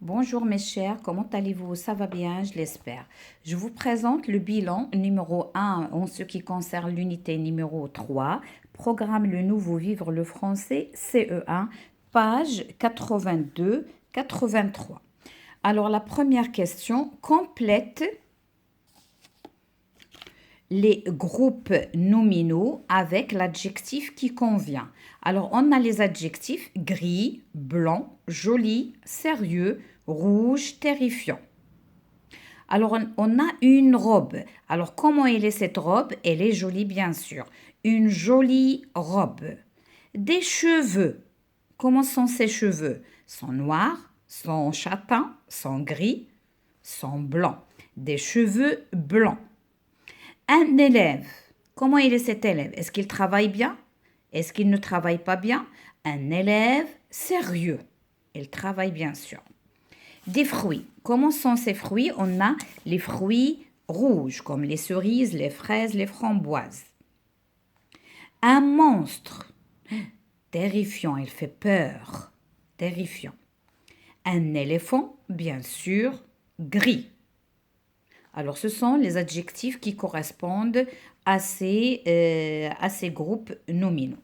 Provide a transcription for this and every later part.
Bonjour mes chers, comment allez-vous? Ça va bien, je l'espère. Je vous présente le bilan numéro 1 en ce qui concerne l'unité numéro 3, programme le nouveau Vivre le français CE1, page 82-83. Alors la première question, complète les groupes nominaux avec l'adjectif qui convient. Alors, on a les adjectifs gris, blanc, joli, sérieux, rouge, terrifiant. Alors, on a une robe. Alors, comment elle est cette robe? Elle est jolie, bien sûr. Une jolie robe. Des cheveux. Comment sont ses cheveux? Sont noirs, sont châtains, sont gris, sont blancs. Des cheveux blancs. Un élève, comment il est cet élève? Est-ce qu'il travaille bien? Est-ce qu'il ne travaille pas bien? Un élève sérieux. Il travaille bien sûr. Des fruits. Comment sont ces fruits? On a les fruits rouges comme les cerises, les fraises, les framboises. Un monstre. Terrifiant, il fait peur. Terrifiant. Un éléphant, bien sûr, gris. Alors, ce sont les adjectifs qui correspondent à ces groupes nominaux.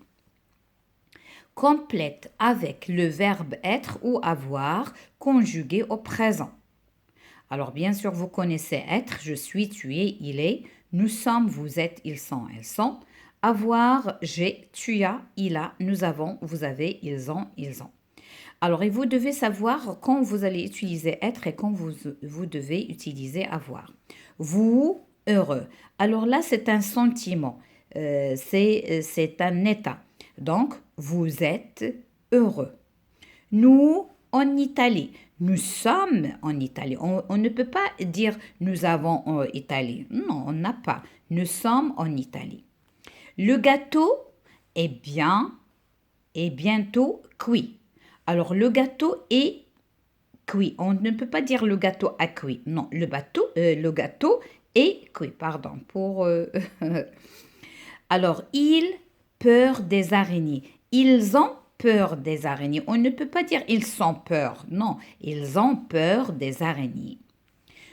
Complète avec le verbe être ou avoir conjugué au présent. Alors, bien sûr, vous connaissez être, je suis, tu es, il est, nous sommes, vous êtes, ils sont, elles sont. Avoir, j'ai, tu as, il a, nous avons, vous avez, ils ont, ils ont. Alors, et vous devez savoir quand vous allez utiliser être et quand vous devez utiliser avoir. Vous, heureux. Alors là, c'est un sentiment, c'est un état. Donc, vous êtes heureux. Nous, en Italie. Nous sommes en Italie. On ne peut pas dire nous avons en Italie. Non, on n'a pas. Nous sommes en Italie. Le gâteau est bien et bientôt cuit. Alors, le gâteau est cuit. On ne peut pas dire le gâteau a cuit. Non, le gâteau est cuit. Pardon. Alors, ils peur des araignées. Ils ont peur des araignées. On ne peut pas dire ils sont peur. Non, ils ont peur des araignées.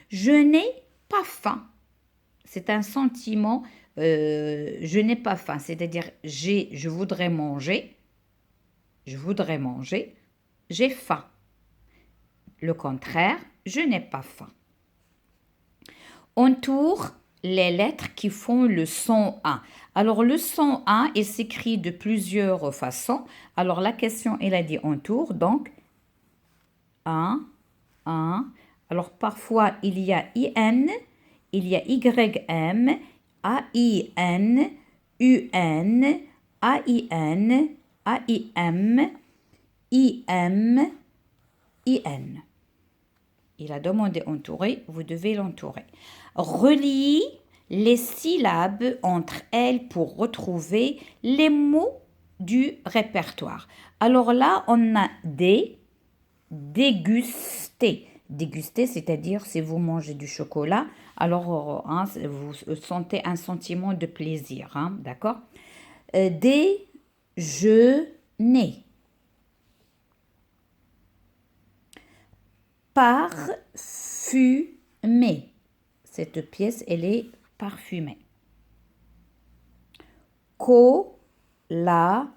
Je n'ai pas faim. C'est un sentiment. Je n'ai pas faim. C'est-à-dire je voudrais manger. Je voudrais manger. J'ai faim. Le contraire, je n'ai pas faim. Entoure les lettres qui font le son 1. Alors, le son 1, il s'écrit de plusieurs façons. Alors, la question, elle a dit entoure. Donc, 1, 1. Alors, parfois, il y a IN, il y a YM, AIN, UN, AIN, AIM, IM, IN. Il a demandé entourer, vous devez l'entourer. Relie les syllabes entre elles pour retrouver les mots du répertoire. Alors là, on a déguster. Déguster, c'est-à-dire si vous mangez du chocolat, alors vous sentez un sentiment de plaisir, d'accord? Déjeuner. Parfumer. Cette pièce, elle est parfumée. Collation.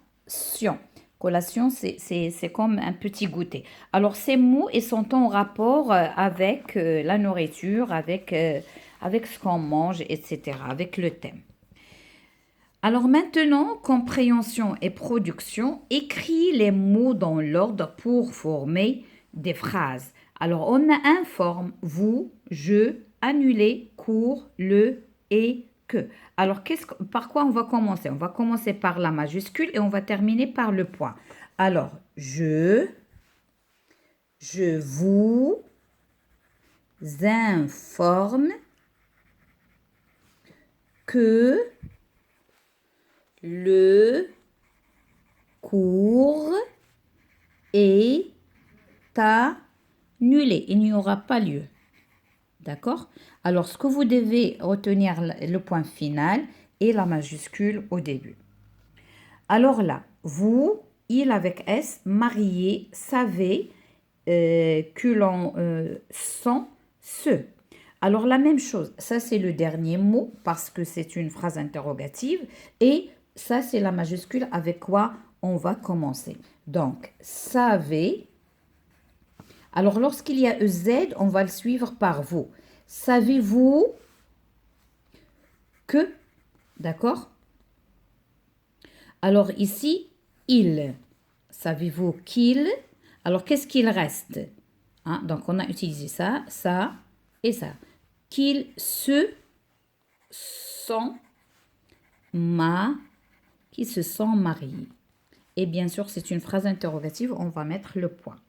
Collation, c'est comme un petit goûter. Alors, ces mots, ils sont en rapport avec la nourriture, avec ce qu'on mange, etc., avec le thème. Alors maintenant, compréhension et production, écris les mots dans l'ordre pour former des phrases. Alors, on a informe, vous, je, annuler, cours, le et que. Alors, par quoi on va commencer? On va commencer par la majuscule et on va terminer par le point. Alors, je vous informe que le cours est annulé. Il n'y aura pas lieu. D'accord? Alors, ce que vous devez retenir, le point final et la majuscule au début. Alors là, vous, il avec S, marié, savez, que l'on sent ce. Alors la même chose, ça c'est le dernier mot parce que c'est une phrase interrogative et ça c'est la majuscule avec quoi on va commencer. Donc, savez. Alors lorsqu'il y a EZ, on va le suivre par vous. Savez-vous que, d'accord? Alors ici, il. Savez-vous qu'il? Alors qu'est-ce qu'il reste? Hein, donc on a utilisé ça et ça. Qu'il se sent qui se sent marié. Et bien sûr, c'est une phrase interrogative, on va mettre le point.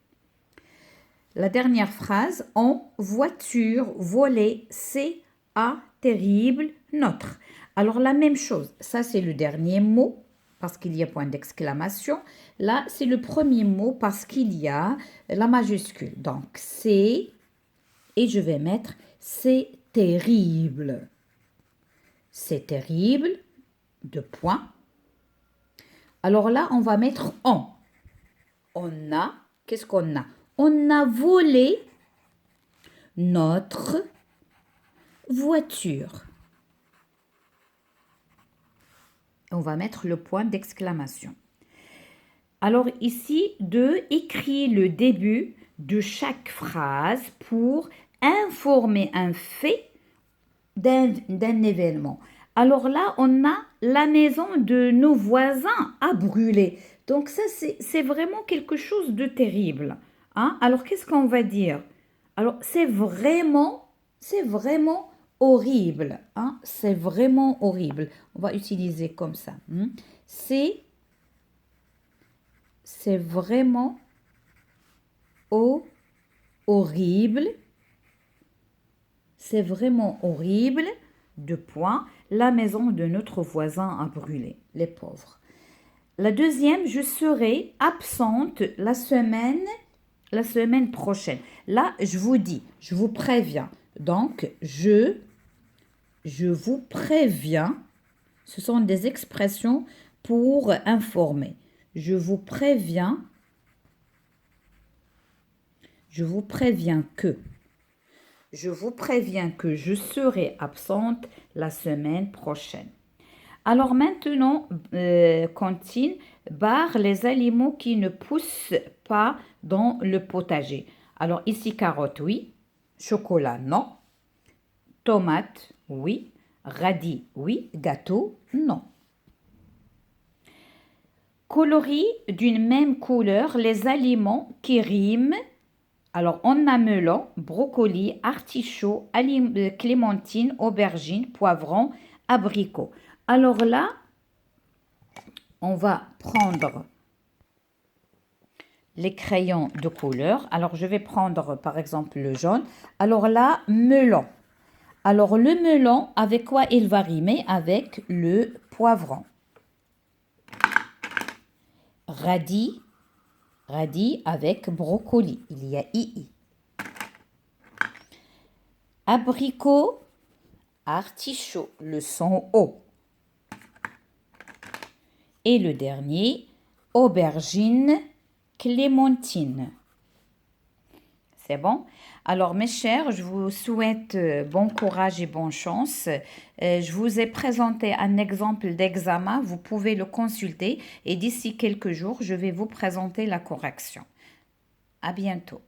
La dernière phrase, en voiture, voler, c'est terrible, notre. Alors la même chose, ça c'est le dernier mot parce qu'il y a point d'exclamation. Là, c'est le premier mot parce qu'il y a la majuscule. Donc, c'est, et je vais mettre, c'est terrible. C'est terrible, deux points. Alors là, on va mettre en. On a, qu'est-ce qu'on a? On a volé notre voiture. On va mettre le point d'exclamation. Alors ici, écrit le début de chaque phrase pour informer un fait d'un événement. Alors là, on a la maison de nos voisins a brûlé. Donc ça, c'est vraiment quelque chose de terrible. Hein? Alors qu'est-ce qu'on va dire? Alors c'est vraiment horrible. Hein? C'est vraiment horrible. On va utiliser comme ça. Hein? C'est vraiment horrible. C'est vraiment horrible. Deux points. La maison de notre voisin a brûlé. Les pauvres. La deuxième, je serai absente la semaine prochaine. Là, je vous dis, je vous préviens. Donc, je vous préviens. Ce sont des expressions pour informer. Je vous préviens que. Je vous préviens que je serai absente la semaine prochaine. Alors maintenant, cantine, barre les aliments qui ne poussent pas dans le potager. Alors ici, carotte, oui. Chocolat, non. Tomate, oui. Radis, oui. Gâteau, non. Coloris d'une même couleur les aliments qui riment. Alors, on a melon, brocoli, artichaut, clémentine, aubergine, poivron, abricot. Alors là, on va prendre les crayons de couleur. Alors, je vais prendre par exemple le jaune. Alors là, melon. Alors, le melon, avec quoi il va rimer? Avec le poivron. Radis avec brocoli. Il y a i. Abricot, artichaut, le son O. Et le dernier, aubergine, clémentine. C'est bon? Alors, mes chers, je vous souhaite bon courage et bonne chance. Je vous ai présenté un exemple d'examen. Vous pouvez le consulter et d'ici quelques jours, je vais vous présenter la correction. À bientôt.